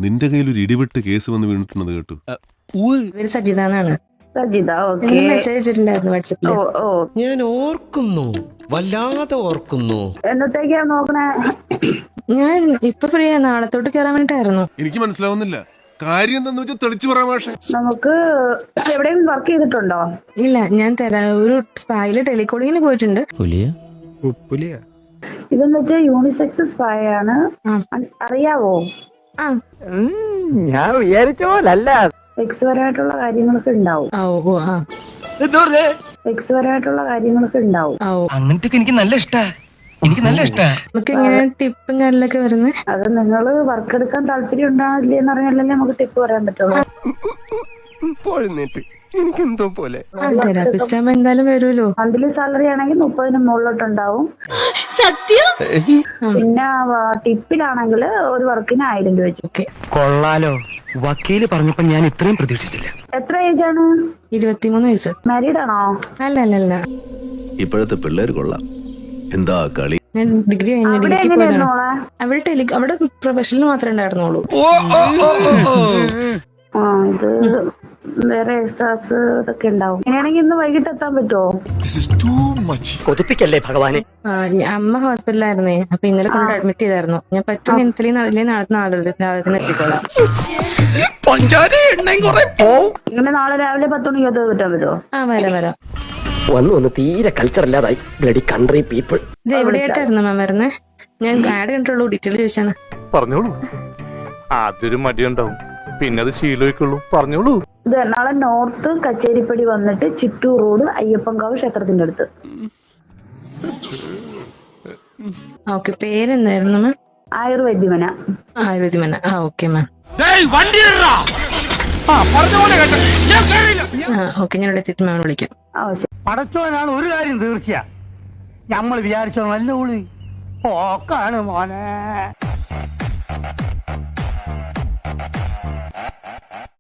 നിന്റെ കയ്യിൽ ഒരു ഇടിവെട്ട് കേസ് വന്ന് വീണിട്ടുണ്ടെന്ന് കേട്ടു. ഇവര് സജിത എന്നാണ്. സജിത, മെസ്സേജ് അയച്ചിട്ടുണ്ടായിരുന്നു വാട്സപ്പില്. ഞാൻ ഓർക്കുന്നു, വല്ലാതെ ഓർക്കുന്നു. എന്നത്തേക്കാ നോക്കണേ? ഞാൻ ഇപ്പൊ ഫ്രീ ആണ്, നാളത്തോട്ട് കയറാൻ വേണ്ടിട്ടായിരുന്നു. എനിക്ക് മനസ്സിലാവുന്നില്ല കാര്യം എന്താന്ന് വെച്ചാൽ തെളിച്ചു പറയാം. പക്ഷേ നമുക്ക് എവിടെയെങ്കിലും വർക്ക് ചെയ്തിട്ടുണ്ടോ? ഇല്ല, ഞാൻ ഒരു സ്പായില് ടെലികോളിങ്ങിന് പോയിട്ടുണ്ട്. ഇതെന്ന് വെച്ചാൽ യൂണിസെക്സ് സ്പൈ ആണ്. അറിയാവോ? ഞാൻ വിചാരിച്ച പോലല്ല. എക്സ് പരമായിട്ടുള്ള കാര്യങ്ങളൊക്കെ ഉണ്ടാവും. എക്സ് പരമായിട്ടുള്ള കാര്യങ്ങളൊക്കെ ഉണ്ടാവും. അങ്ങനത്തെ എനിക്ക് നല്ല ഇഷ്ടാ. നമുക്ക് ഇങ്ങനെ ടിപ്പും കാര്യങ്ങളൊക്കെ വരുന്നത്. അത് നിങ്ങള് വർക്ക് എടുക്കാൻ താല്പര്യം ഉണ്ടാവില്ലെന്ന് അറിഞ്ഞാലേ നമുക്ക് ടിപ്പ് പറയാൻ പറ്റുള്ളൂ. എനിക്കെന്തോ പോലെ തെറാപ്പിസ്റ്റ് ആകുമ്പോ എന്തായാലും വരുമല്ലോ. മന്ത്ലി സാലറി ആണെങ്കിൽ 30-ന് മുകളിലോട്ടുണ്ടാവും. പിന്നെ ടിപ്പിലാണെങ്കിൽ ഒരു വർക്കിന് 1000 രൂപ വെച്ചു. കൊള്ളാലോ, വക്കീല് പറഞ്ഞപ്പോ ഞാൻ ഇത്രയും പ്രതീക്ഷിച്ചില്ല. എത്ര ഏജ് ആണ്? 23 വയസ്സ്. മാരീഡ് ആണോ? അല്ല. ഇപ്പോഴത്തെ പിള്ളേർ കൊള്ളാം. എന്താ കളി? ഞാൻ ഡിഗ്രി കഴിഞ്ഞ ഡിഗ്രി പോയതാണ്. അവിടെ പ്രൊഫഷണൽ മാത്രമേ ഉണ്ടായിരുന്നുള്ളൂ. ഇത് വേറെ എക്സ്ട്രാസ് ഇതൊക്കെ ഉണ്ടാവും. ഇങ്ങനെയാണെങ്കിൽ ഇന്ന് വൈകിട്ട് എത്താൻ പറ്റുമോ? കൊതിപ്പിക്കല്ലേ ഭഗവാനെ. അമ്മ ഹോസ്പിറ്റലായിരുന്നേ, അപ്പൊ ഇന്നലെ കൊണ്ട് അഡ്മിറ്റ് ചെയ്തായിരുന്നു. ഞാൻ പറ്റും നാളെ എത്തിക്കോളാം. ഇങ്ങനെ നാളെ രാവിലെ 10 മണിക്കകത്ത് പറ്റാൻ പറ്റുമോ? വരാം. വന്ന് തീരെ കൾച്ചർ ഇല്ലാതായി. Bloody country people. ഇത് എവിടെയായിട്ടായിരുന്നു മാം വരുന്നേ? ഞാൻ ആഡ് കണ്ടുള്ളൂ, ഡീറ്റെയിൽ ചോദിച്ചാണ്. പറഞ്ഞോളൂ. ആദ്യൊരു മടിയുണ്ടാവും, പിന്നെ അത് ശീലമായിക്കുള്ളൂ. പറഞ്ഞോളൂ. ഇത് എറണാകുളം നോർത്ത് കച്ചേരിപ്പടി വന്നിട്ട് ചിറ്റൂർ റോഡ് അയ്യപ്പൻകാവ് ക്ഷേത്രത്തിന്റെ അടുത്ത്. ഓക്കെ, പേരെന്തായിരുന്നു മാം? ആയുർവേദ്യമന. Okay ma'am. ഓക്കെ, ഞാൻ ഇവിടെ എത്തിയിട്ട് മാം വിളിക്കാം. പടച്ചോനാണ് ഒരു കാര്യം തീർച്ചയാ, നമ്മൾ വിചാരിച്ചോ നല്ല ഓക്കാണ് മോനെ.